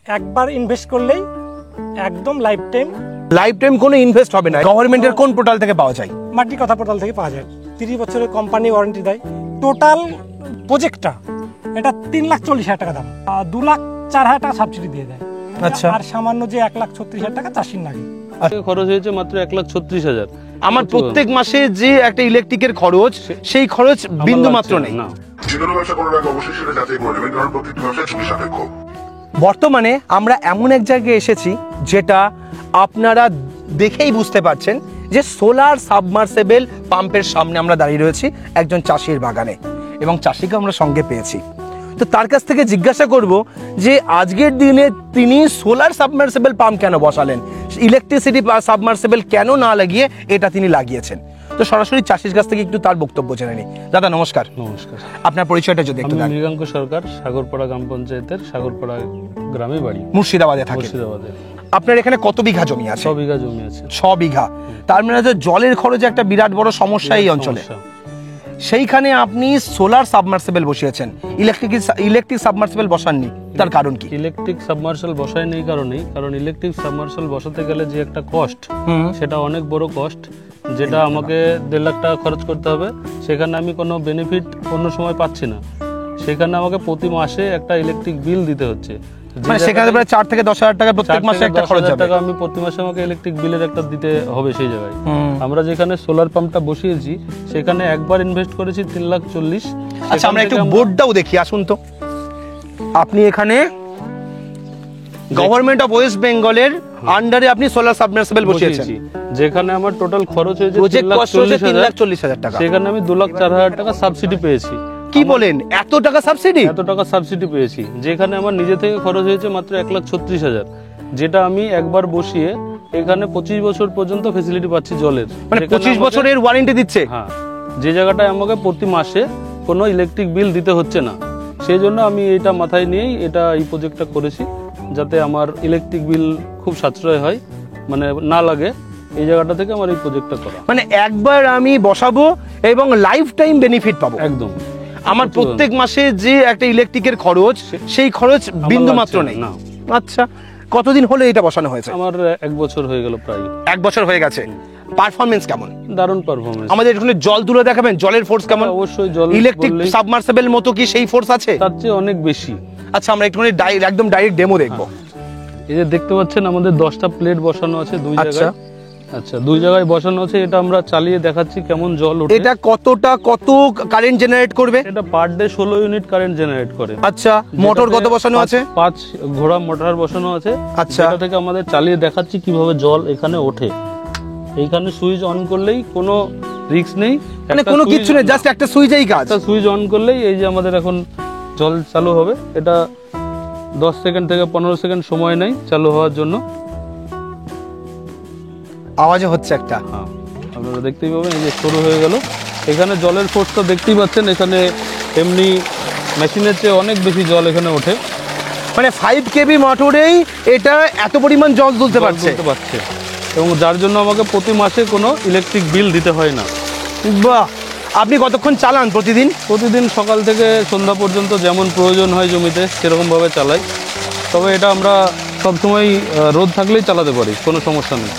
একবার ইনভেস্ট করলেই একদম লাইফ টাইম কোনো ইনভেস্ট হবে না। গভর্নমেন্টের কোন পোর্টাল থেকে পাওয়া যায়? মাটি কথা পোর্টাল থেকে পাওয়া যায়। 30 বছরের কোম্পানি ওয়ারেন্টি দেয়। টোটাল প্রজেক্টটা এটা 3,40,000 টাকা দাম, 2,04,000 টাকা সাবসিডি দিয়ে দেয়। আচ্ছা, আর সামান্য যে 1,36,000 টাকা চাষির লাগে। খরচ হয়েছে মাত্র 1,36,000। আমার প্রত্যেক মাসে যে একটা ইলেকট্রিকের খরচ, সেই খরচ বিন্দু মাত্র নেই। বর্তমানে আমরা এমন এক জায়গায় এসেছি যেটা আপনারা দেখেই বুঝতে পারছেন যে সোলার সাবমার্সেবল পাম্পের সামনে আমরা দাঁড়িয়ে রয়েছি একজন চাষির বাগানে, এবং চাষিকে আমরা সঙ্গে পেয়েছি। তো তার কাছ থেকে জিজ্ঞাসা করব যে আজকের দিনে তিনি সোলার সাবমার্সেবল পাম্প কেন বসালেন, ইলেকট্রিসিটি সাবমার্সেবল কেন না লাগিয়ে এটা তিনি লাগিয়েছেন। তো সরাসরি চাষির কাছ থেকে একটু তার বক্তব্য জেনে নিই। দাদা নমস্কার। নমস্কার। আপনার পরিচয়টা যদি একটু দেন। মৃগাঙ্ক সরকার, সাগরপাড়া গ্রাম পঞ্চায়েতের সাগরপাড়া গ্রামে বাড়ি, মুর্শিদাবাদে থাকে। মুর্শিদাবাদে। আপনার এখানে কত বিঘা জমি আছে? 6 বিঘা জমি আছে। 6 বিঘা। তার মানে যে জলের খরচে একটা বিরাট বড় সমস্যা এই অঞ্চলে। সেইখানে আপনি সোলার সাবমার্সিবল বসিয়েছেন, ইলেকট্রিক সাবমার্সিবল বসাননি, তার কারণ কি? ইলেকট্রিক সাবমার্শাল বসায় নেই কারণ ইলেকট্রিক সাবমার্শাল বসাতে গেলে যে একটা কস্ট, সেটা অনেক বড় কস্ট, যেটা আমাকে 1.5 লাখ টাকা খরচ করতে হবে। সেখানে আমি কোনো বেনিফিট অন্য সময় পাচ্ছি না। সেখানে আমাকে প্রতি মাসে একটা ইলেকট্রিক বিল দিতে হচ্ছে। মানে সেখানে প্রায় 4 থেকে 10,000 টাকা প্রত্যেক মাসে একটা খরচ যাবে। টাকা আমি প্রতি মাসে আমাকে ইলেকট্রিক বিলের একটা দিতে হবে সেই জায়গায়। আমরা যেখানে সোলার পাম্পটা বসিয়েছি সেখানে একবার ইনভেস্ট করেছি 3,40,000। আচ্ছা, আমরা একটু বোর্ডটাও দেখি, আসুন তো। আপনি এখানে গভর্নমেন্ট অফ ওয়েস্ট বেঙ্গলের আন্ডারে আপনি সোলার সাবমার্সিবল বসিয়েছেন, যেখানে আমার টোটাল খরচ হয়েছে 3,40,000 টাকা। সেখানে আমি 2,04,000 টাকা সাবসিডি পেয়েছি। কি বলেন, এত টাকা সাবসিডি? এত টাকা সাবসিডি পেয়েছি, যেখানে আমার নিজে থেকে খরচ হয়েছে মাত্র 1,36,000, যেটা আমি একবার বসিয়ে এখানে 25 বছর পর্যন্ত ফেসিলিটি পাচ্ছি জলের। মানে 25 বছরের ওয়ারেন্টি দিচ্ছে? হ্যাঁ, যে জায়গাটায় আমাকে প্রতি মাসে কোনো ইলেকট্রিক বিল দিতে হচ্ছে না। সেই জন্য আমি এটা মাথায় নিয়েই এই প্রজেক্টটা করেছি, যাতে আমার ইলেকট্রিক বিল খুব সাশ্রয় হয়, মানে না লাগে। এই জায়গাটা থেকে আমার এই প্রজেক্টটা করা, মানে একবার আমি বসাবো এবং লাইফ টাইম বেনিফিট পাবো। একদম। আমার প্রত্যেক মাসে যে একটা ইলেকট্রিকের খরচ, সেই খরচ বিন্দু মাত্র নেই। আচ্ছা, কতদিন হলো এটা বসানো হয়েছে? আমার 1 বছর হয়ে গেল, প্রায় 1 বছর হয়ে গেছে। পারফরম্যান্স কেমন? দারুণ পারফরম্যান্স। আমাদের এখানে জল তুলে দেখাবেন, জলের ফোর্স কেমন? অবশ্যই। জল ইলেকট্রিক সাবমার্সিবল মতো কি সেই ফোর্স আছে? তার চেয়ে অনেক বেশি। আচ্ছা, আমরা একটুখানি একদম ডাইরেক্ট ডেমো দেখবো। এই যে দেখতে পাচ্ছেন আমাদের 10টা প্লেট বসানো আছে 2 জায়গায়। আচ্ছা, 2 জায়গায় বসানো আছে। এটা আমরা চালিয়ে দেখাচ্ছি কেমন জল ওঠে। এটা কত কারেন্ট জেনারেট করবে? এটা per day 16 unit current generate করে। আচ্ছা, মোটর কত বসানো আছে? 5 ঘোড়া মোটর বসানো আছে। আচ্ছা, এটা থেকে আমাদের চালিয়ে দেখাচ্ছি কিভাবে জল এখানে ওঠে। এইখানে সুইচ অন করলেই কোনো রিস্ক নেই, মানে কোনো কিছু নেই, জাস্ট একটা সুইচেই কাজ। একটা সুইচ অন করলেই এই যে আমাদের এখন জল চালু হবে। এটা 10 সেকেন্ড থেকে 15 সেকেন্ড সময় নেই চালু হওয়ার জন্য। আওয়াজও হচ্ছে একটা। হ্যাঁ, আপনারা দেখতেই পাবেন, এই যে শুরু হয়ে গেল। এখানে জলের ফোর্সটা দেখতেই পাচ্ছেন। এখানে এমনি মেশিনের চেয়ে অনেক বেশি জল এখানে ওঠে। মানে 5 কেবি মোটরেই এটা এত পরিমাণ জল তুলতে পারছে। এবং যার জন্য আমাকে প্রতি মাসে কোনো ইলেকট্রিক বিল দিতে হয় না। বাহ! আপনি কতক্ষণ চালান প্রতিদিন? প্রতিদিন সকাল থেকে সন্ধ্যা পর্যন্ত যেমন প্রয়োজন হয় জমিতে সেরকমভাবে চালাই। তবে এটা আমরা সবসময় রোদ থাকলেই চালাতে পারি, কোনো সমস্যা নেই।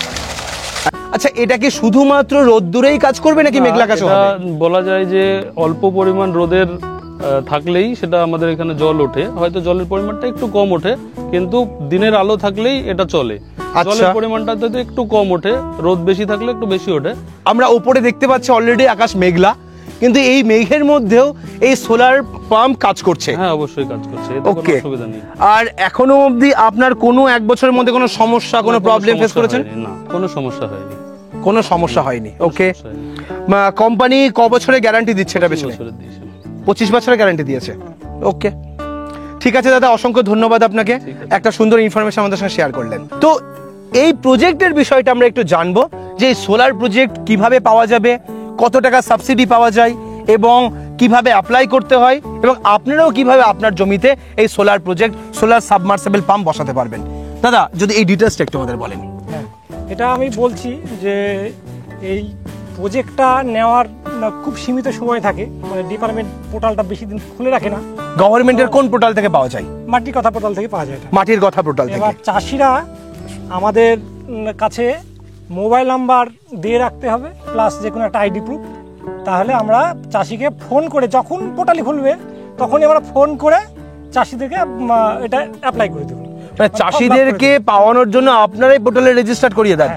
আচ্ছা, এটা কি শুধুমাত্র রোদ্দুরেই কাজ করবে নাকি মেঘলা আকাশও হবে? বলা যায় যে অল্প পরিমাণ রোদের থাকলেই সেটা আমাদের এখানে জল ওঠে। হয়তো জলের পরিমাণটা একটু কম ওঠে, কিন্তু দিনের আলো থাকলেই এটা চলে। জলের পরিমাণটা তো একটু কম ওঠে, রোদ বেশি থাকলে একটু বেশি ওঠে। আমরা উপরে দেখতে পাচ্ছি অলরেডি আকাশ মেঘলা, কিন্তু এই মেঘের মধ্যেও এই সোলার পাম্প কাজ করছে। হ্যাঁ, অবশ্যই কাজ করছে, এতে কোনো অসুবিধা নেই। আর এখনো অবধি আপনার কোনো 1 বছরের মধ্যে কোনো সমস্যা, কোনো প্রবলেম ফেস করেছেন? না, কোনো সমস্যা হয়নি। কোনো সমস্যা হয়নি। ওকে, কোম্পানি ক বছরের গ্যারান্টি দিচ্ছে এটা পেছনে? 25 বছরের গ্যারান্টি দিয়েছে। ওকে, ঠিক আছে দাদা, অসংখ্য ধন্যবাদ আপনাকে, একটা সুন্দর ইনফরমেশন আমাদের সঙ্গে শেয়ার করলেন। তো এই প্রজেক্টের বিষয়টা আমরা একটু জানবো, যে এই সোলার প্রজেক্ট কিভাবে পাওয়া যাবে, কত টাকা সাবসিডি পাওয়া যায়, এবং কিভাবে অ্যাপ্লাই করতে হয়, এবং আপনারাও কিভাবে আপনার জমিতে এই solar project, solar submersible pump বসাতে পারবেন। দাদা, যদি এই ডিটেলসটা একটু আমাদের বলেন। হ্যাঁ, এটা আমি বলছি যে এই প্রজেক্টটা নেওয়ার খুব সীমিত সময় থাকে, মানে ডিপার্টমেন্ট পোর্টালটা বেশি দিন খুলে রাখে না। গভর্নমেন্টের কোন পোর্টাল থেকে পাওয়া যায়? মাটির কথা পোর্টাল থেকে পাওয়া যায় এটা। মাটির কথা পোর্টাল থেকে। এবার চাষিরা আমাদের কাছে মোবাইল নাম্বার দিয়ে রাখতে হবে, প্লাস যে কোনো একটা আইডি প্রুফ। তাহলে আমরা চাষিকে ফোন করে, যখন পোর্টালি খুলবে তখনই আমরা ফোন করে চাষিদেরকে এটা অ্যাপ্লাই করে দেবো। মানে চাষিদেরকে পাওয়ানোর জন্য আপনারাই পোর্টালে রেজিস্টার করিয়ে দেন?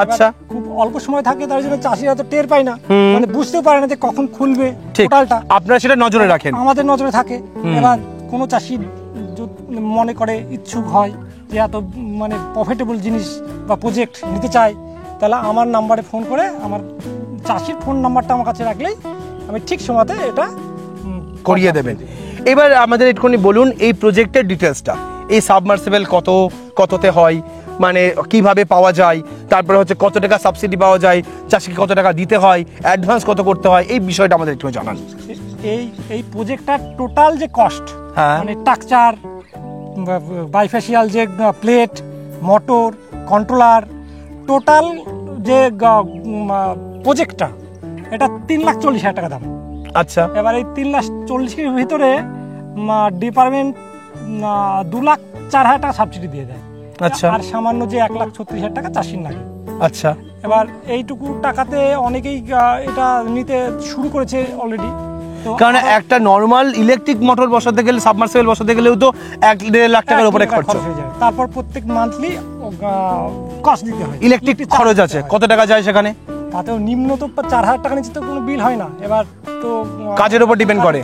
আচ্ছা, খুব অল্প সময় থাকে, তার জন্য চাষিরা তো টের পায় না, মানে বুঝতেও পারে না যে কখন খুলবে ঠিক। পোর্টালটা। আপনারা সেটা নজরে রাখেন? আমাদের নজরে থাকে। এবার কোনো চাষি মনে করে ইচ্ছুক হয় যে এত মানে প্রফিটেবল জিনিস বা প্রজেক্ট নিতে চায়, তাহলে আমার নাম্বারে ফোন করে, আমার চাষির ফোন নাম্বারটা আমার কাছে রাখলেই আমি ঠিক সময়তে এটা করিয়ে দেবেন। এবার আমাদের একটুখানি বলুন এই প্রজেক্টের ডিটেলসটা। এই সাবমার্সিবল কততে হয়, মানে কিভাবে পাওয়া যায়, তারপরে হচ্ছে কত টাকা সাবসিডি পাওয়া যায়, চাষিকে কত টাকা দিতে হয়, অ্যাডভান্স কত করতে হয়, এই বিষয়টা আমাদের একটু জানান। এই প্রজেক্টটার টোটাল যে কস্ট, হ্যাঁ, মানে স্ট্রাকচার, বাইফেশিয়াল যে প্লেট, মোটর, কন্ট্রোলার, টোটাল যে প্রজেক্টটা, এটা 3,40,000 টাকা দাম। আচ্ছা, এবার এই 3,40,000 ভিতরে ডিপার্টমেন্ট 2,04,000 টাকা সাবসিডি দিয়ে দেয়। আচ্ছা, আর সামান্য যে 1,36,000 টাকা চাষির লাগে। আচ্ছা। এবার এইটুকু টাকাতে অনেকেই এটা নিতে শুরু করেছে অলরেডি। কারণ একটা নর্মাল ইলেকট্রিক মোটর বসাতে গেলে, সাবমার্সিবল বসাতে গেলেও তো 1-1.5 লাখ টাকার উপরে খরচ হয়ে যায়। তারপর প্রত্যেক মান্থলি কস্ট দিতে হয়, ইলেকট্রিক খরচ আছে। কত টাকা যায় সেখানে? তাতেও নিম্ন তো 4,000 টাকা নিচে তো কোনো বিল হয় না। এবার তো কাজের উপর ডিপেন্ড করে,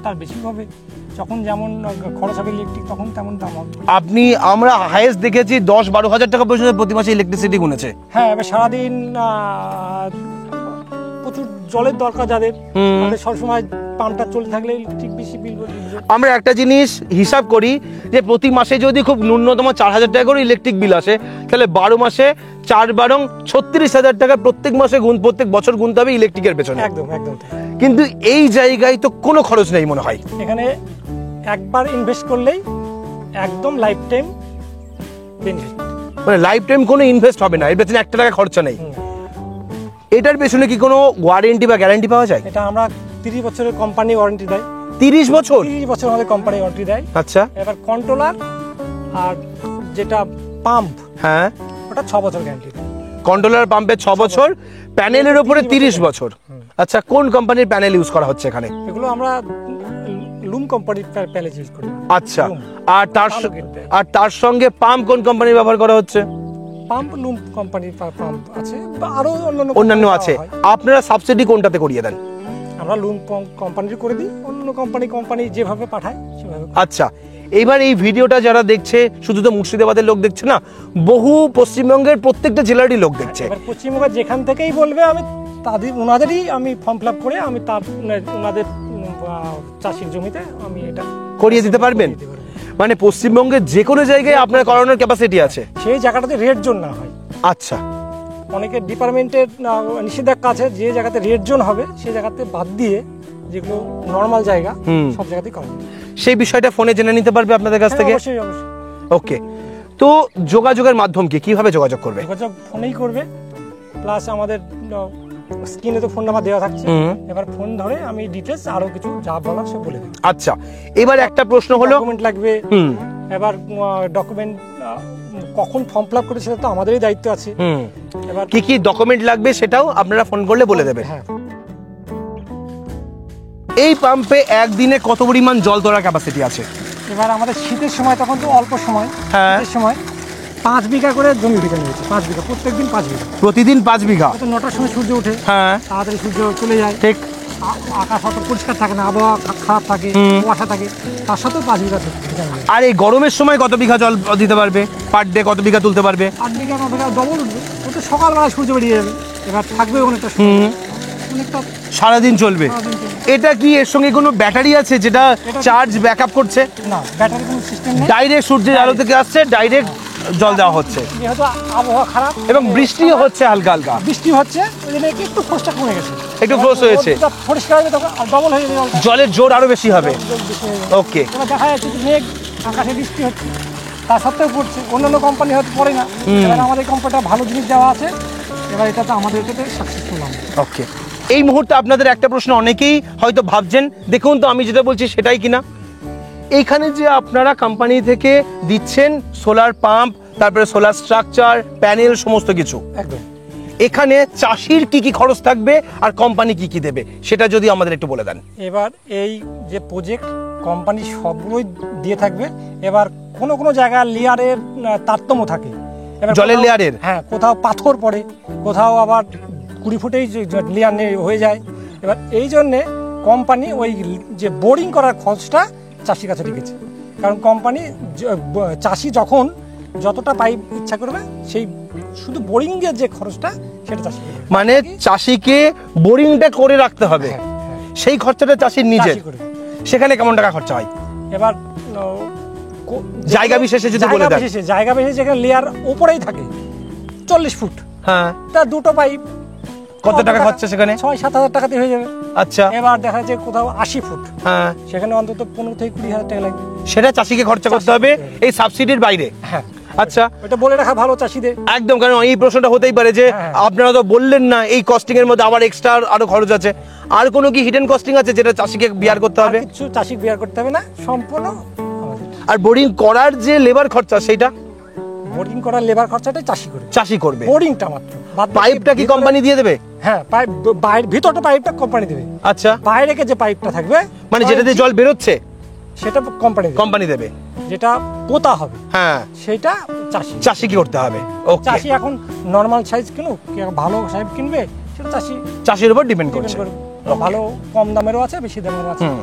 তার বেশি হবে। যখন যেমন খরচ হবে ইলেকট্রিক, তখন তেমন দাম হবে। আমরা হাইয়েস্ট দেখেছি 10-12 হাজার টাকা পর্যন্ত প্রতি মাসে ইলেকট্রিসিটি গুনেছে। হ্যাঁ, এবার সারাদিন প্রচুর জলের দরকার যাদের, তাদের সবসময় পাম্পটা চলতে থাকলে ঠিক বেশি বিল। আমরা একটা জিনিস হিসাব করি যে প্রতি মাসে যদি খুব ন্যূনতম 4,000 টাকা করে ইলেকট্রিক বিল আসে, তাহলে 12 মাসে 4-12-36,000 টাকা প্রত্যেক মাসে প্রত্যেক বছর গুনতে হবে ইলেকট্রিকের পেছনে। একদম একদম। কিন্তু এই জায়গায় তো কোনো খরচ নেই মনে হয়। এখানে একবার ইনভেস্ট করলেই একদম লাইফ টাইম বেনিফিট, মানে লাইফ টাইম কোনো ইনভেস্ট হবে না, এর পেছনে 1 টাকা খরচা নেই। এটার পেছনে কি কোনো ওয়ারেন্টি বা গ্যারান্টি পাওয়া যায়? এটা আমরা 30 বছরের কোম্পানি ওয়ারেন্টি দেয়। 30 বছর? 30 বছর আমাদের কোম্পানি ওয়ারেন্টি দেয়। আচ্ছা। এবার কন্ট্রোলার আর যেটা পাম্প, হ্যাঁ, ওটা 6 বছর গ্যারান্টি দেয়। কন্ট্রোলার পাম্পে 6 বছর, প্যানেলের উপরে 30 বছর। আচ্ছা, কোন কোম্পানির প্যানেল ইউজ করা হচ্ছে এখানে? এগুলো আমরা লুম কোম্পানির প্যানেল ইউজ করি। আচ্ছা, আর তার সঙ্গে পাম্প কোন কোম্পানির ব্যবহার করা হচ্ছে? পাম্প লুম কোম্পানির পাম্প আছে, বা আরো অন্যান্য আছে। আপনারা সাবসিডি কোনটাতে করিয়ে দেন? আমরা লুম কোম্পানির করে দিই, অন্য কোম্পানি যেভাবে পাঠায় সেভাবে। আচ্ছা, এইবার এই ভিডিওটা যারা দেখছে, শুধু তো মুর্শিদাবাদের লোক দেখছে না, বহু পশ্চিমবঙ্গের প্রত্যেকটা জেলারই লোক দেখছে। এবার পশ্চিমবঙ্গের যেখান থেকেই বলবে, আমি ওনাদেরই আমি ফর্ম ফিল আপ করে আমি ওনাদের চাষির জমিতে আমি এটা করিয়ে দিতে পারবেন। মানে পশ্চিমবঙ্গের যে কোনো জায়গায় আপনার করানোর ক্যাপাসিটি আছে? সেই জায়গাটাতে রেড জোন না হয়। আচ্ছা, অনেকের ডিপার্টমেন্টের নিষেধাজ্ঞা আছে, যে জায়গাতে রেড জোন হবে সেই জায়গাতে বাদ দিয়ে যেগুলো নর্মাল জায়গা সব জায়গাতেই করা যায়। সেই বিষয়টা ফোনে জেনে নিতে পারবে আপনাদের কাছ থেকে? অবশ্যই অবশ্যই। ওকে, তো যোগাযোগের মাধ্যম কি, কিভাবে যোগাযোগ করবে? যোগাযোগ ফোনেই করবে, প্লাস আমাদের স্ক্রিনে তো ফোন নাম্বার দেওয়া থাকছে। এবার ফোন ধরে আমি ডিটেলস আরো কিছু যা বলার সে বলে দেব। আচ্ছা, এবার একটা প্রশ্ন হলো, ডকুমেন্ট লাগবে। এবার ডকুমেন্ট কখন ফর্ম ফিল আপ করে সেটা তো আমাদেরই দায়িত্ব আছে। এবার কি কি ডকুমেন্ট লাগবে সেটাও আপনারা ফোন করলে বলে দেবেন। হ্যাঁ। এই পাম্পে একদিনে কত পরিমাণ জল তোলার ক্যাপাসিটি আছে? এবার আমাদের শীতের সময়, তখন তো অল্প সময়, হ্যাঁ, শীতের সময় 5 বিঘা করে জমি উঠে নিয়েছে। 5 বিঘা, প্রত্যেকদিন 5 বিঘা, প্রতিদিন 5 বিঘা। 9টার সময় সূর্য ওঠে, হ্যাঁ, তাড়াতাড়ি সূর্য চলে যায়। ঠিক। আকাশ অত পরিষ্কার থাকে না, আবহাওয়া খারাপ থাকে, কুয়াশা থাকে, তার সাথেও 5 বিঘা। আর এই গরমের সময় কত বিঘা জল দিতে পারবে? পার ডে কত বিঘা তুলতে পারবে? 8 বিঘা 9 বিঘা ডবল উঠবে। ওটা সকালবেলা সূর্য বেরিয়ে যাবে, এবার থাকবে অনেকটা, অনেকটা সারাদিন চলবে। এটা কি এর সঙ্গে কোনো ব্যাটারি আছে যেটা চার্জ ব্যাকআপ করছে? না, ব্যাটারি কোনো সিস্টেম নেই। ডাইরেক্ট সূর্যের আলো থেকে আসছে, ডাইরেক্ট জল দেওয়া হচ্ছে। যেহেতু আবহাওয়া খারাপ এবং বৃষ্টিও হচ্ছে হালকা হালকা, বৃষ্টি হচ্ছে, ওই জন্য একটু ফোর্সটা কমে গেছে, একটু ফোর্স হয়েছে। পরিষ্কার হবে তখন ডবল হয়ে যাবে, জলের জোর আরো বেশি হবে। ওকে, এবার দেখা যাচ্ছে মেঘ, আকাশে বৃষ্টি হচ্ছে, তা সত্ত্বেও পড়ছে। অন্যান্য কোম্পানি হয়তো পড়ে না। এবার আমাদের কোম্পানিটা ভালো জিনিস দেওয়া আছে, এবার এটা তো আমাদের ক্ষেত্রে সাকসেসফুল হবে। ওকে, এই মুহূর্তে আপনাদের একটা প্রশ্ন অনেকেই হয়তো ভাবছেন, দেখুন তো আমি যেটা বলছি সেটাই কিনা। এইখানে যে আপনারা কোম্পানি থেকে দিচ্ছেন সোলার পাম্প, তারপরে সোলার স্ট্রাকচার, প্যানেল, সমস্ত কিছু, একদম। এখানে চাষির কি কি খরচ থাকবে আর কোম্পানি কি কি দেবে সেটা যদি আমাদের একটু বলে দেন। এবার এই যে প্রজেক্ট কোম্পানি সবগুলোই দিয়ে থাকবে। এবার কোনো কোনো জায়গায় লেয়ারের তারতম্য থাকে, এবার জলের কোথাও- লেয়ারের? হ্যাঁ, কোথাও পাথর পড়ে, কোথাও আবার 20 ফুটেই লেয়ার হয়ে যায়। এবার এই জন্যে কোম্পানি ওই যে বোরিং করার খরচটা চাষির কাছে রেখেছে, কারণ কোম্পানি চাষি যখন যতটা পাইপ ইচ্ছা করবে সেই শুধু বোরিংয়ের যে খরচটা সেটা চাষি করবে। মানে চাষিকে বোরিংটা করে রাখতে হবে, হ্যাঁ, হ্যাঁ। সেই খরচাটা চাষির নিজের। চাষি করবে। সেখানে কেমন টাকা খরচা হয়? এবার জায়গা বিশেষে যদি বলে দেন। জায়গা বিশেষে যেখানে লেয়ার উপরেই থাকে 40 ফুট, হ্যাঁ, তা দুটো পাইপ কত টাকা খরচা সেখানে? 6-7 হাজার টাকাতে হয়ে যাবে। আচ্ছা, এবার দেখা যাচ্ছে কোথাও 80 ফুট, হ্যাঁ, সেখানে অন্তত 15 থেকে 20 হাজার টাকা লাগবে। সেটা চাষিকে খরচা করতে হবে এই সাবসিডির বাইরে। হ্যাঁ, আচ্ছা, ওটা বলে রাখা ভালো চাষিদের। একদম, কারণ এই প্রশ্নটা হতেই পারে যে হ্যাঁ। আপনারা তো বললেন না এই কস্টিং এর মধ্যে আবার এক্সট্রা আরো খরচ আছে, আর কোনো কি হিডেন কস্টিং আছে যেটা চাষিকে বিয়ার করতে হবে? আর কিছু চাষি বিয়ার করতে হবে না, সম্পূর্ণ আমাদের। আর বোরিং করার যে লেবার খরচা সেটা বোরিং করার লেবার খরচাটাই চাষি করে, চাষি করবে। বোরিংটা মাত্র। বাদ বাকি পাইপটা কি ভিতরে- কোম্পানি দিয়ে দেবে? হ্যাঁ, পাইপ বাইরে, ভিতরটা পাইপটা কোম্পানি দেবে। আচ্ছা, বাইরে যে পাইপটা থাকবে মানে যেটা দিয়ে জল বেরোচ্ছে সেটা কোম্পানি দেবে। কোম্পানি দেবে, যেটা পোতা হবে হ্যাঁ, সেটা চাষি। চাষি কি করতে হবে? ওকে, চাষি এখন নর্মাল সাইজ কিনুক, কি ভালো সাইজ কিনবে সেটা চাষি চাষির উপর ডিপেন্ড depend করছে। করবে। ভালো কম দামেরও আছে, বেশি দামেরও আছে। হুম।